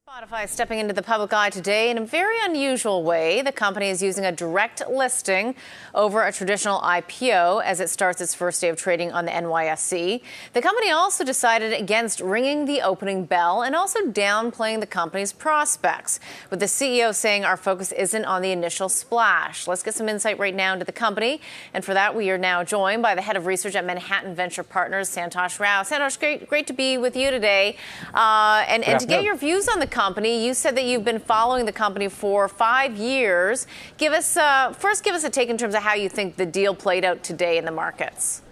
Spotify stepping into the public eye today in a very unusual way. The company is using a direct listing over a traditional IPO as it starts its first day of trading on the NYSE. The company also decided against ringing the opening bell and also downplaying the company's prospects, with the CEO saying our focus isn't on the initial splash. Let's get some insight right now into the company. And for that, we are now joined by the head of research at Manhattan Venture Partners, Santosh Rao. Santosh, great to be with you today. And to get your views on the company, you said that you've been following the company for 5 years. First give us a take in terms of how you think the deal played out today in the markets.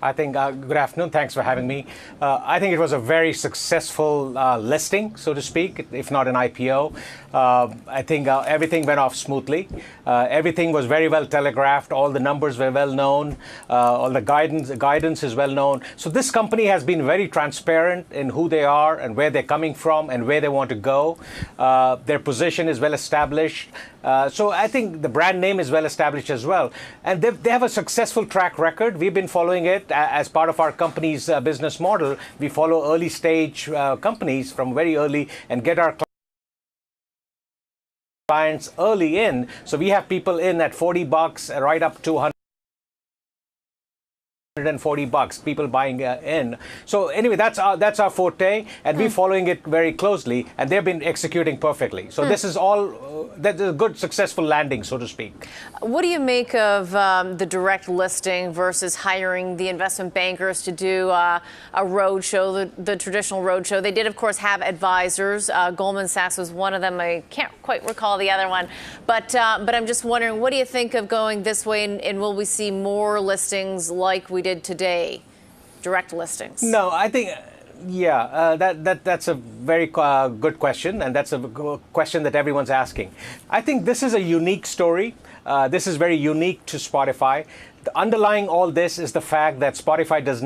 I think, good afternoon, thanks for having me. I think it was a very successful listing, so to speak, if not an IPO. I think everything went off smoothly. Everything was very well telegraphed. All the numbers were well known. All the guidance is well known. So this company has been very transparent in who they are and where they're coming from and where they want to go. Their position is well established. So I think the brand name is well established as well. And they have a successful track record. We've been following it as part of our company's business model. We follow early stage companies from very early and get our clients early in. So we have people in at $40 right up to $140, people buying in. So anyway, that's our forte, and we're following it very closely, and they've been executing perfectly. So this is all that's a good, successful landing, so to speak. What do you make of the direct listing versus hiring the investment bankers to do a roadshow, the traditional roadshow? They did, of course, have advisors. Goldman Sachs was one of them. I can't quite recall the other one, but I'm just wondering, what do you think of going this way, and will we see more listings like we did today, direct listings? No, I think, that's a very good question, and that's a question that everyone's asking. I think this is a unique story. This is very unique to Spotify. The underlying all this is the fact that Spotify does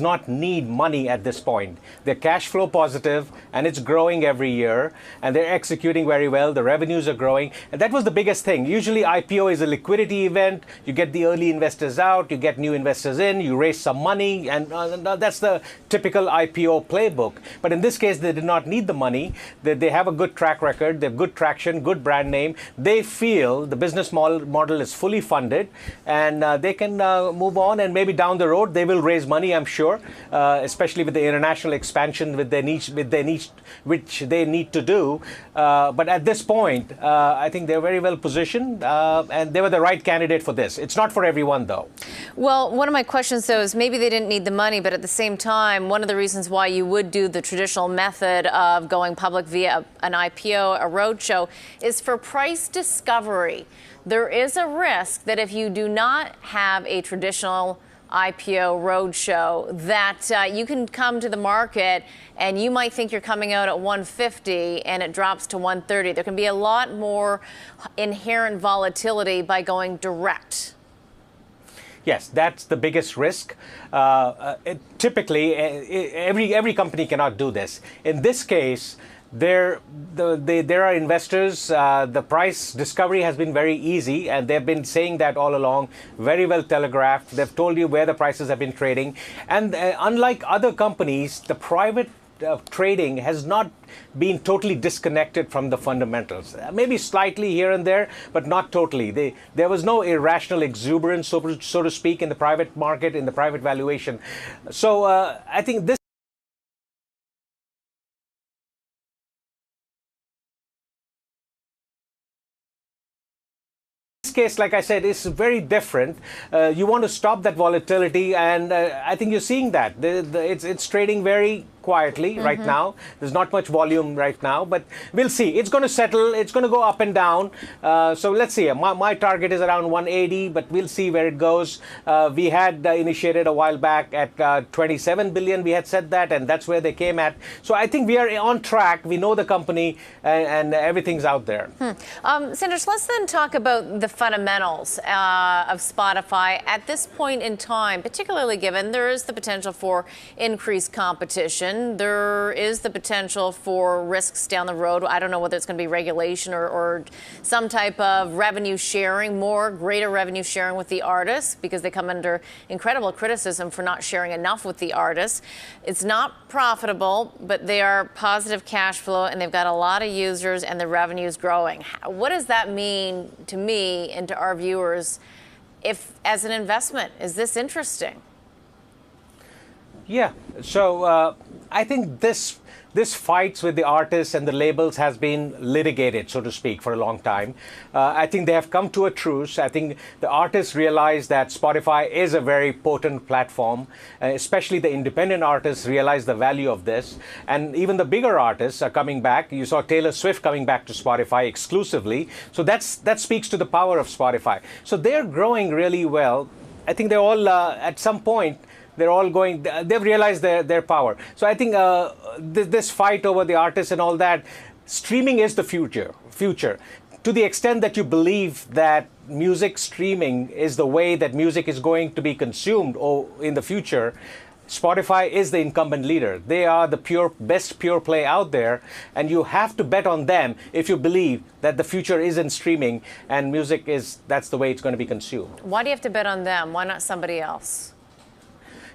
not need money at this point. They're cash flow positive, and it's growing every year, and they're executing very well. The revenues are growing, and that was the biggest thing. Usually IPO is a liquidity event. You get the early investors out, you get new investors in, you raise some money, and that's the typical IPO playbook. But in this case, they did not need the money. They have a good track record, they have good traction, good brand name. They feel the business model is fully funded, and they can move on, and maybe down the road they will raise money, I'm sure, especially with the international expansion with their niche, which they need to do. But at this point, I think they're very well positioned, and they were the right candidate for this. It's not for everyone, though. Well, one of my questions, though, is maybe they didn't need the money, but at the same time, one of the reasons why you would do the traditional method of going public via an IPO, a roadshow, is for price discovery. There is a risk that if you do not have a traditional IPO roadshow, that you can come to the market and you might think you're coming out at 150 and it drops to 130. There can be a lot more inherent volatility by going direct. Yes, that's the biggest risk. Typically, every company cannot do this. In this case, there are investors. The price discovery has been very easy, and they've been saying that all along, very well telegraphed. They've told you where the prices have been trading. And unlike other companies, the private trading has not been totally disconnected from the fundamentals. Maybe slightly here and there, but not totally. There was no irrational exuberance, so to speak, in the private market, in the private valuation. So I think this case, like I said, is very different. You want to stop that volatility, and I think you're seeing that. It's trading very quietly right now. There's not much volume right now, but we'll see. It's going to settle. It's going to go up and down. So let's see. My target is around 180, but we'll see where it goes. We had initiated a while back at 27 billion. We had said that, and that's where they came at. So I think we are on track. We know the company, and everything's out there. Santosh, let's then talk about the fundamentals of Spotify at this point in time, particularly given there is the potential for increased competition. again, there is the potential for risks down the road. I don't know whether it's going to be regulation or some type of revenue sharing, greater revenue sharing with the artists, because they come under incredible criticism for not sharing enough with the artists. It's not profitable, but they are positive cash flow, and they've got a lot of users, and the revenue is growing. What does that mean to me and to our viewers if, as an investment? Is this interesting? Yeah, so I think this fights with the artists and the labels has been litigated, so to speak, for a long time. I think they have come to a truce. I think the artists realize that Spotify is a very potent platform, especially the independent artists realize the value of this. And even the bigger artists are coming back. You saw Taylor Swift coming back to Spotify exclusively. So that speaks to the power of Spotify. So they're growing really well. I think they're all, at some point, they've realized their power. So I think this fight over the artists and all that, streaming is the future. To the extent that you believe that music streaming is the way that music is going to be consumed in the future, Spotify is the incumbent leader. They are the best pure play out there, and you have to bet on them if you believe that the future is in streaming and that's the way it's going to be consumed. Why do you have to bet on them? Why not somebody else?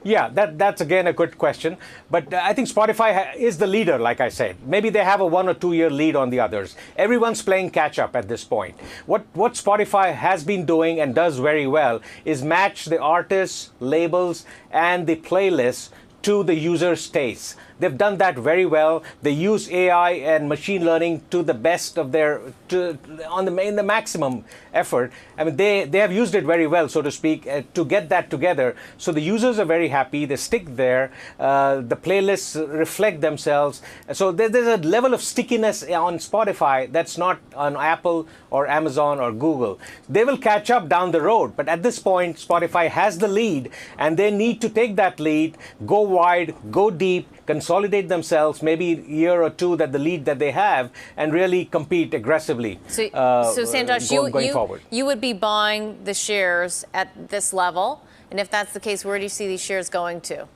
Yeah, that's again a good question. But I think Spotify is the leader, like I said. Maybe they have a 1 or 2 year lead on the others. Everyone's playing catch up at this point. What Spotify has been doing and does very well is match the artists, labels, and the playlists to the user's tastes. They've done that very well. They use AI and machine learning to the best of in the maximum effort. I mean, they have used it very well, so to speak, to get that together. So the users are very happy. They stick there. The playlists reflect themselves. So there's a level of stickiness on Spotify that's not on Apple or Amazon or Google. They will catch up down the road. But at this point, Spotify has the lead, and they need to take that lead, go wide, go deep, consolidate themselves, maybe a year or two that the lead that they have, and really compete aggressively. So Santosh, going forward. You would be buying the shares at this level, and if that's the case, where do you see these shares going to?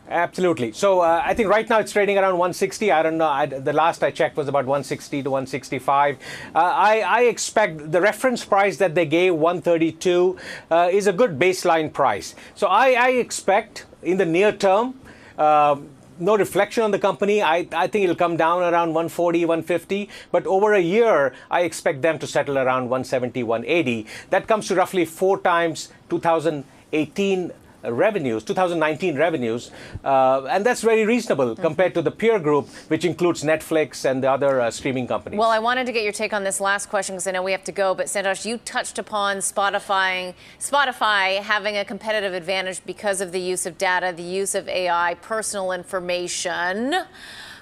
Absolutely. So I think right now it's trading around 160. I don't know. The last I checked was about 160 to 165. I expect the reference price that they gave, 132, is a good baseline price. So I expect in the near term, no reflection on the company. I think it'll come down around 140, 150. But over a year, I expect them to settle around 170, 180. That comes to roughly 4 times 2019 revenues, and that's very reasonable compared to the peer group, which includes Netflix and the other streaming companies. Well, I wanted to get your take on this last question because I know we have to go, but Santosh, you touched upon Spotify having a competitive advantage because of the use of data, the use of AI, personal information.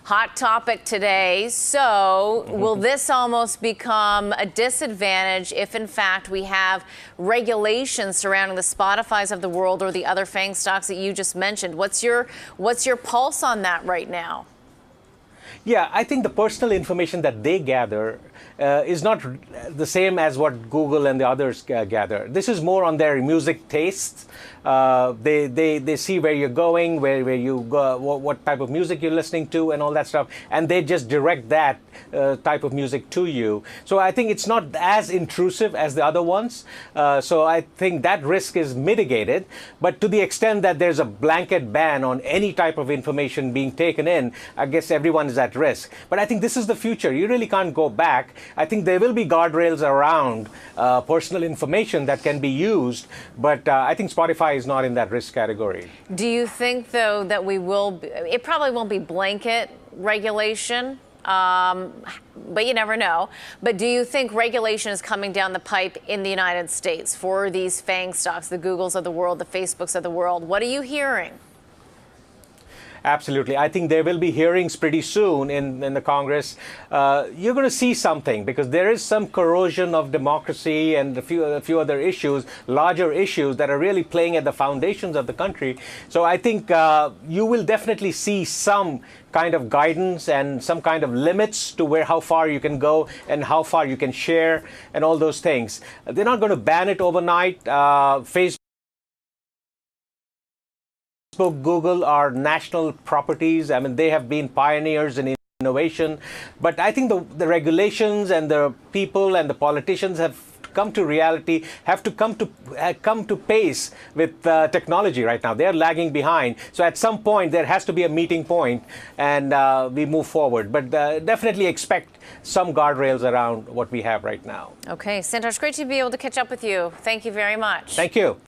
Hot topic today. So will this almost become a disadvantage if, in fact, we have regulations surrounding the Spotifys of the world or the other FANG stocks that you just mentioned? What's your pulse on that right now? Yeah, I think the personal information that they gather is not the same as what Google and the others gather. This is more on their music tastes. They see where you're going, where you go, what type of music you're listening to, and all that stuff, and they just direct that type of music to you. So I think it's not as intrusive as the other ones. So I think that risk is mitigated. But to the extent that there's a blanket ban on any type of information being taken in, I guess everyone is at risk. But I think this is the future. You really can't go back. I think there will be guardrails around personal information that can be used, but I think Spotify is not in that risk category. Do you think, though, that it probably won't be blanket regulation, but you never know. But do you think regulation is coming down the pipe in the United States for these FANG stocks, the Googles of the world, the Facebooks of the world? What are you hearing? Absolutely. I think there will be hearings pretty soon in the Congress. You're going to see something because there is some corrosion of democracy and a few other issues, larger issues that are really playing at the foundations of the country. So I think you will definitely see some kind of guidance and some kind of limits to how far you can go and how far you can share and all those things. They're not going to ban it overnight. Facebook Facebook, Google are national properties. I mean, they have been pioneers in innovation. But I think the regulations and the people and the politicians have come to reality, have to come to pace with technology right now. They're lagging behind. So at some point, there has to be a meeting point, and we move forward. But definitely expect some guardrails around what we have right now. Okay, Santosh, great to be able to catch up with you. Thank you very much. Thank you.